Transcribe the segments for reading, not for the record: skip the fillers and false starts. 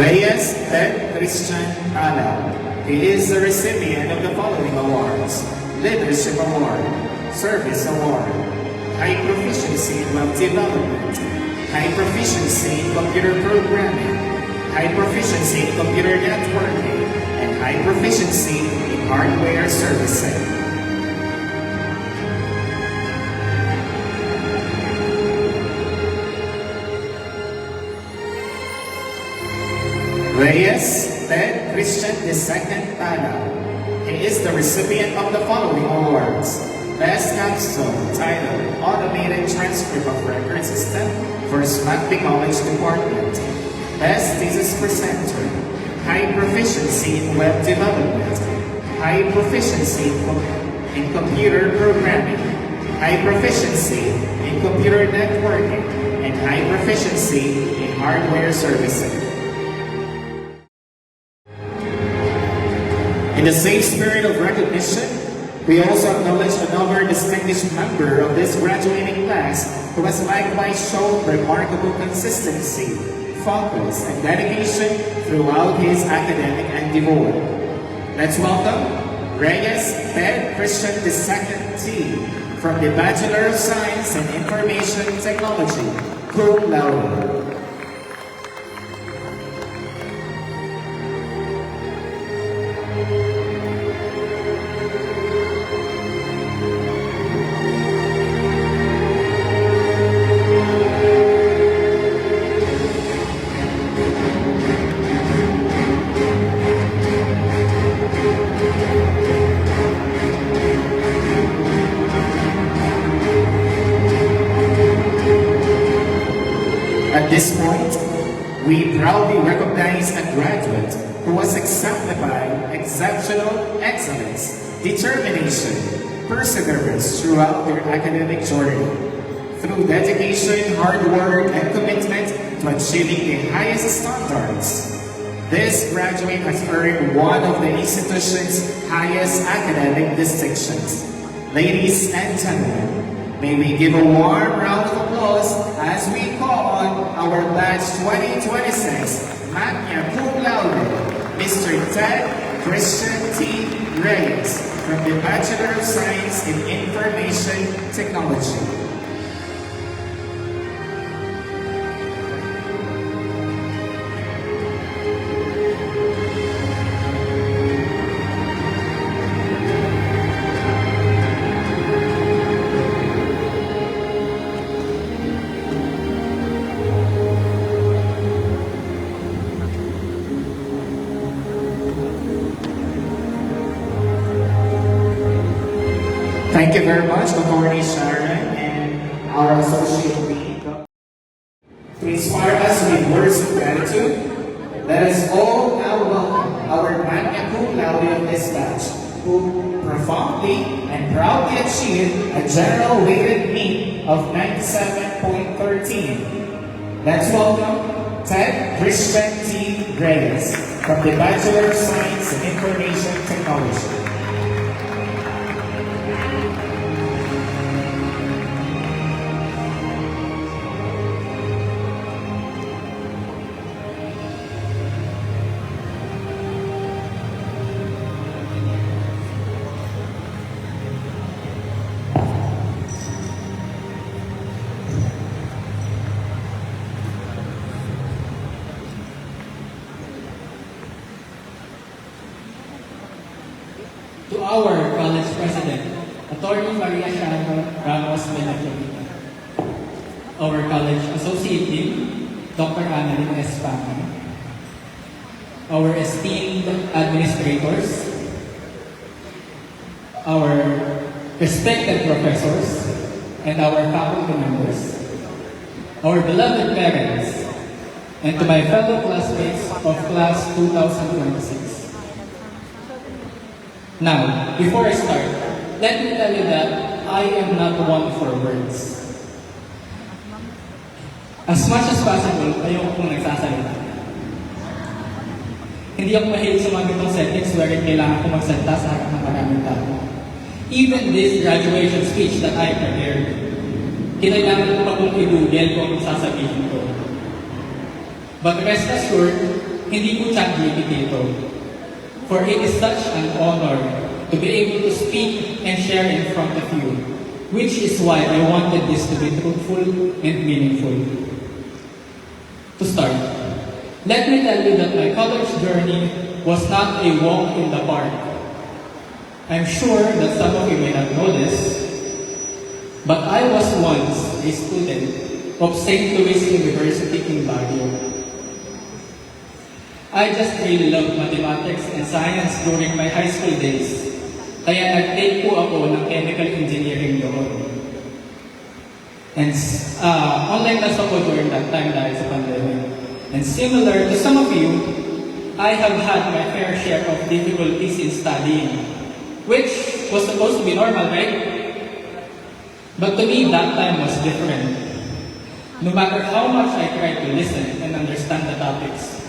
Reyes Ted Christian Ala. He is the recipient of the following awards: Leadership Award, Service Award, High Proficiency in Web Development, High Proficiency in Computer Programming, High Proficiency in Computer Networking, and High Proficiency in Hardware Servicing. Reyes Ted Christian II Tana. He is the recipient of the following awards: Best Capstone title, Automated Transcript of Record System for SMAC Technology Department. Best Thesis Presenter, High Proficiency in Web Development, High Proficiency in Computer Programming, High Proficiency in Computer Networking, and High Proficiency in Hardware Servicing. In the same spirit of recognition, we also acknowledge another distinguished member of this graduating class who has likewise shown remarkable consistency, focus, and dedication throughout his academic endeavor. Let's welcome Reyes Ted Christian II T from the Bachelor of Science in Information Technology, cum laude. At this point, we proudly recognize a graduate who has exemplified exceptional excellence, determination, perseverance throughout their academic journey. Through dedication, hard work, and commitment to achieving the highest standards, this graduate has earned one of the institution's highest academic distinctions. Ladies and gentlemen, may we give a warm round of applause as we call on our batch 2026 Magna Cum Laude, Mr. Ted Christian T. Reyes from the Bachelor of Science in Information Technology. Thank you very much, Attorney Sharon and our Associate Dean. To inspire us with words of gratitude, let us all now welcome our Magna Cum Laude of this batch, who profoundly and proudly achieved a general weighted mean of 97.13. Let's welcome Ted Christian T. Reyes from the Bachelor of Science in Information Technology. To our college president, Attorney Maria Sharon Ramos Menachevita, our college associate dean, Dr. Annalyn Espana, our esteemed administrators, our respected professors, and our faculty members, our beloved parents, and to my fellow classmates of class 2026. Now, before I start, let me tell you that I am not one for words. As much as possible, ayoko pong nagsasalita. Hindi ako mahilig sa mga ganitong settings wherein kailangan ko magsalita sa harap ng maraming tao. Even this graduation speech that I prepared, kinailangan ko pa kong i-google kung sasabihin ko. But rest assured, hindi po ChatGPT ito. For it is such an honor to be able to speak and share in front of you, which is why I wanted this to be truthful and meaningful. To start, let me tell you that my college journey was not a walk in the park. I'm sure that some of you may not know this, but I was once a student of St. Louis University in Baguio. I just really loved mathematics and science during my high school days, kaya nag-take po ako ng chemical engineering doon. And online class ako during that time dahil sa pandemic. And similar to some of you, I have had my fair share of difficulties in studying, which was supposed to be normal, right? But to me, that time was different. No matter how much I tried to listen and understand the topics,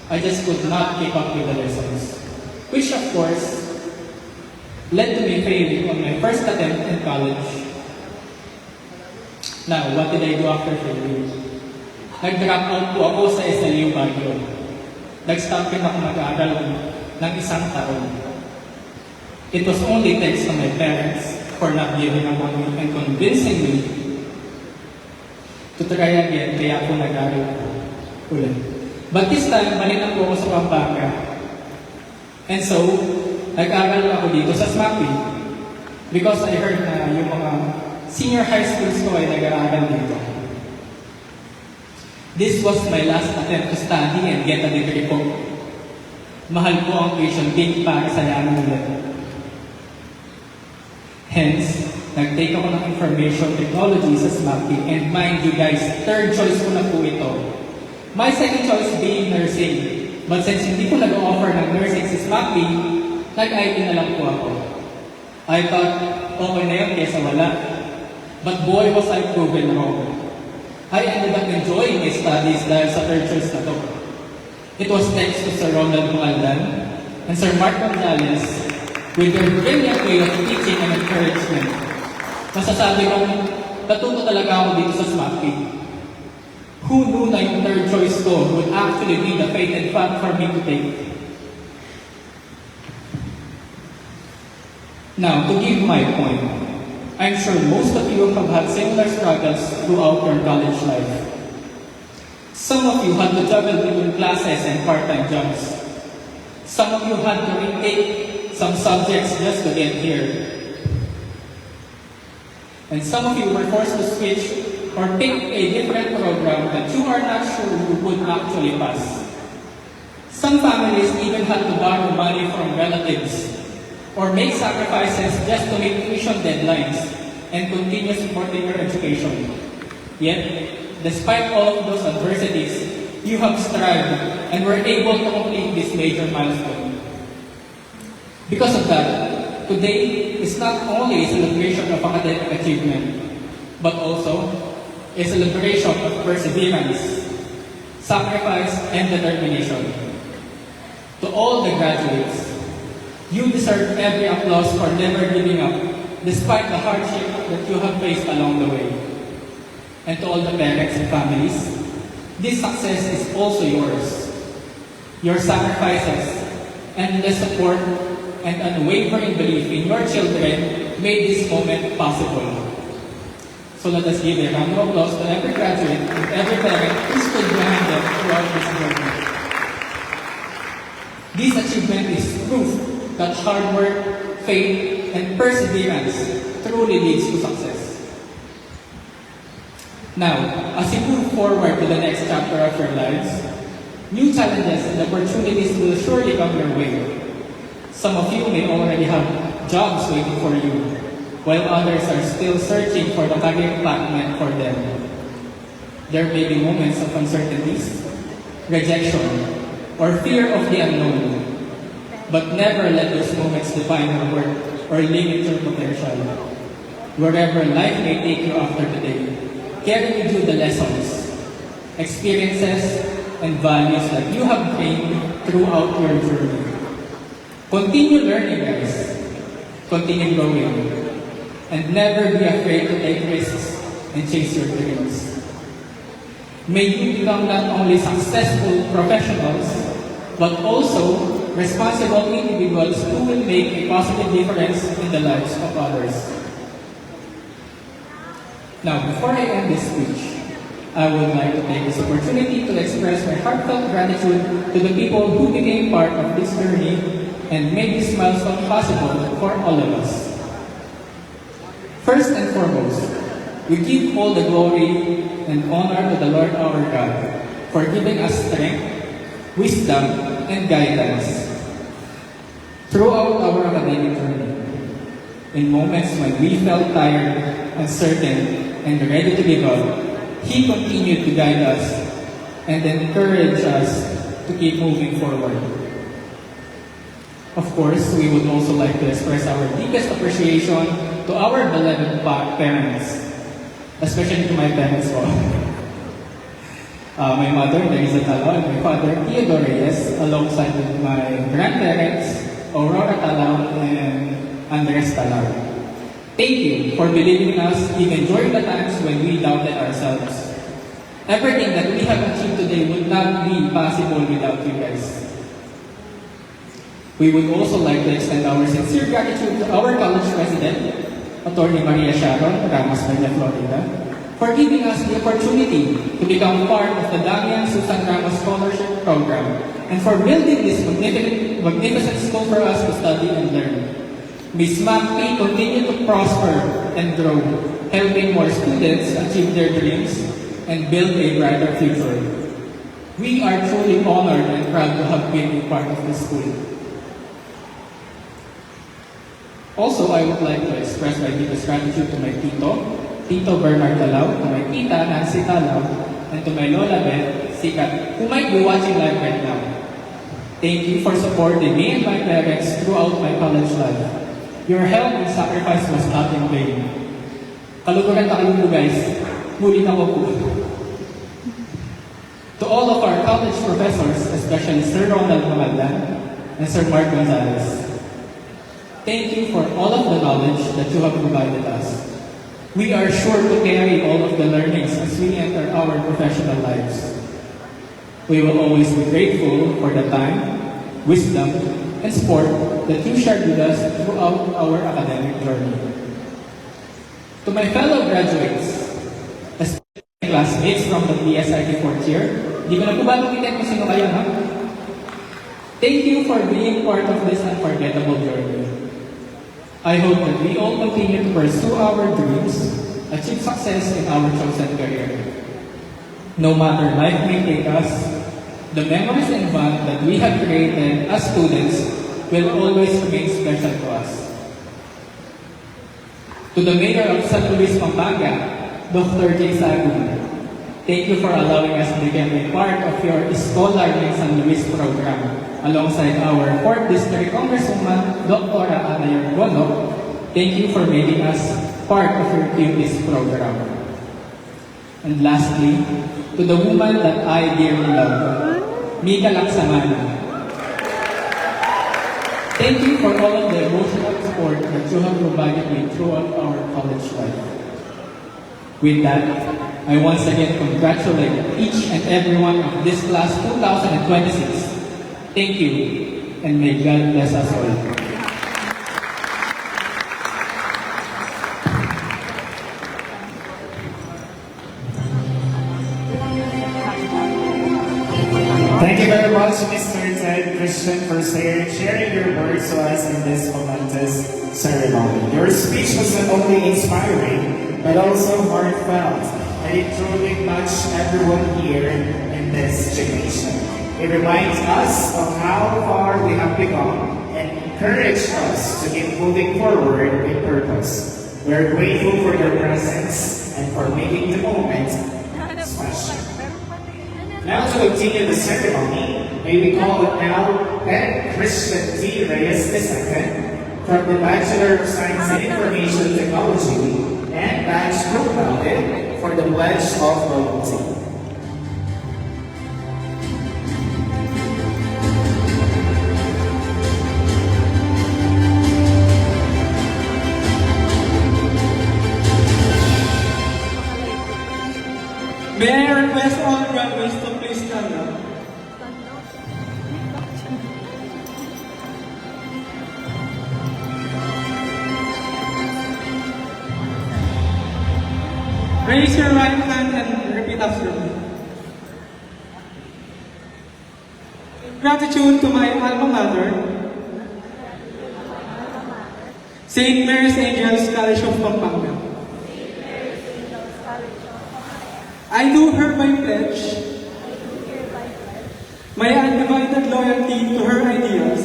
I just could not keep up with the lessons, which of course led to me failing on my first attempt in college. Now, what did I do after failing? Nag-drop out po ako sa SLU Baguio. Nag-stop rin ako mag-aaral ng isang taon. It was only thanks to my parents for not giving up on me and convincing me to try again, kaya ako nag-aaral ulit. But this time, balik na po ako sa Pampanga. And so, nag-aaral ako dito sa SMAPI because I heard na yung mga senior high schools ko ay nag-aaral dito. This was my last attempt to study and get a degree po. Mahal po ang tuition fee para sa yaman ulit. Hence, nag-take ako ng information technology sa SMAPI, and mind you guys, third choice ko na po ito. My second choice being nursing. But since hindi ko nag-offer ng nursing sa SMAPI, nag-IT na lang po ako. I thought, okay na yun kesa wala. But boy, was I proven wrong. I ended up enjoying my studies dahil sa third choice na to. It was thanks to Sir Ronald Mualdan and Sir Mark Gonzalez with their brilliant way of teaching and encouragement. Masasabi kong natuto talaga ako dito sa SMAPI. Who knew na yung third choice ko would actually be the fated path for me to take? Now, to give my point, I'm sure most of you have had similar struggles throughout your college life. Some of you had to juggle between classes and part-time jobs. Some of you had to retake some subjects just to get here. And some of you were forced to switch or pick a different program that you are not sure you would actually pass. Some families even had to borrow money from relatives or make sacrifices just to meet tuition deadlines and continue supporting your education. Yet, despite all of those adversities, you have strived and were able to complete this major milestone. Because of that, today is not only a celebration of academic achievement, but also a celebration of perseverance, sacrifice, and determination. To all the graduates, you deserve every applause for never giving up, despite the hardship that you have faced along the way. And to all the parents and families, this success is also yours. Your sacrifices, endless support, and unwavering belief in your children made this moment possible. So let us give a round of applause to every graduate and every parent who stood behind them throughout this journey. This achievement is proof that hard work, faith, and perseverance truly leads to success. Now, as you move forward to the next chapter of your lives, new challenges and opportunities will surely come your way. Some of you may already have jobs waiting for you, while others are still searching for the career path meant for them. There may be moments of uncertainties, rejection, or fear of the unknown. But never let those moments define your worth or limit your potential. Wherever life may take you after today, carry with you the lessons, experiences, and values that you have gained throughout your journey. Continue learning, guys. Continue growing. And never be afraid to take risks and chase your dreams. May you become not only successful professionals, but also responsible individuals who will make a positive difference in the lives of others. Now, before I end this speech, I would like to take this opportunity to express my heartfelt gratitude to the people who became part of this journey and made this milestone possible for all of us. First and foremost, we give all the glory and honor to the Lord our God for giving us strength, wisdom, and guidance throughout our academic journey. In moments when we felt tired, uncertain, and ready to give up, He continued to guide us and encourage us to keep moving forward. Of course, we would also like to express our deepest appreciation to our beloved parents, especially to my parents po. My mother, Teresa Talao, and my father, Theodore Reyes, alongside with my grandparents, Aurora Talao and Andres Talao. Thank you for believing in us even during the times when we doubted ourselves. Everything that we have achieved today would not be possible without you guys. We would also like to extend our sincere gratitude to our college president, Attorney Maria Sharon Ramos Peña Florida, for giving us the opportunity to become part of the Damian Susan Ramos Scholarship Program and for building this magnificent school for us to study and learn. Ms. Macpi continue to prosper and grow, helping more students achieve their dreams and build a brighter future. We are truly honored and proud to have been a part of this school. Also, I would like to express my deepest gratitude to my Tito Bernard Talao, to my Tita Nancy Talao, and to my Lola Beth Sikat, who might be watching live right now. Thank you for supporting me and my parents throughout my college life. Your help and sacrifice was not in vain. Kaluguran na kayo po guys, ngulit ako po. To all of our college professors, especially Sir Ronald Magaldan and Sir Mark Gonzalez, thank you for all of the knowledge that you have provided us. We are sure to carry all of the learnings as we enter our professional lives. We will always be grateful for the time, wisdom, and support that you shared with us throughout our academic journey. To my fellow graduates, especially classmates from the PSIT 4th year, di ko na po ba lumitin kung sino kayo, ha? Thank you for being part of this unforgettable journey. I hope that we all continue to pursue our dreams, achieve success in our chosen career. No matter life may take us, the memories and bond that we have created as students will always remain special to us. To the Mayor of San Luis, Pampanga, Dr. J. Sagun, thank you for allowing us to become a part of your Scholar in San Luis program, alongside our 4th District Congresswoman, Dr. Ana Yorgono. Thank you for making us part of your QTIS program. And lastly, to the woman that I dearly love, Mika Laksamana. Thank you for all of the emotional support that you have provided me throughout our college life. With that, I once again congratulate each and every one of this class 2026. Thank you, and may God bless us all. Thank you very much, Mr. Ted Christian, for sharing your words to us in this momentous ceremony. Your speech was not only inspiring, but also heartfelt, and it truly touched everyone here in this generation. It reminds us of how far we have become and encouraged us to keep moving forward with purpose. We are grateful for your presence and for making the moment special. Now to continue the ceremony, may we call it now Ted Christian T. Reyes II from the Bachelor of Science in Information Technology and Batch Group Founded for the Pledge of Loyalty. May I request all graduates to please stand up? Raise your right hand and repeat after me. Gratitude to my alma mater, St. Mary's Angels College of Pampanga. I do hereby pledge my undivided loyalty to her ideals,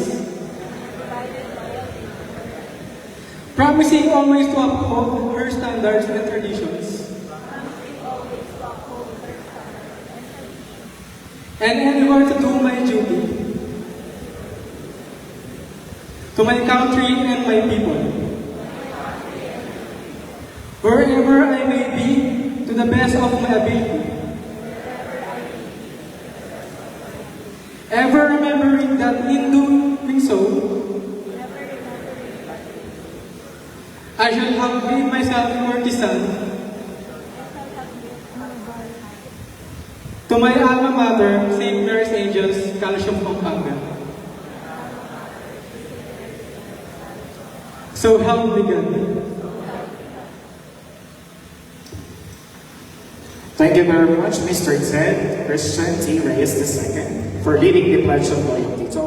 promising always to uphold her standards and traditions, and endeavor to do my duty to my country and my people, wherever I may be, to the best of my ability. Ever remembering that in doing so, I shall have made myself courtesan to my alma mater, St. Mary's Angels, College of Pampanga. So help me God. Thank you very much, Mr. Ted Christian T. Reyes II, for leading the Pledge of Loyalty to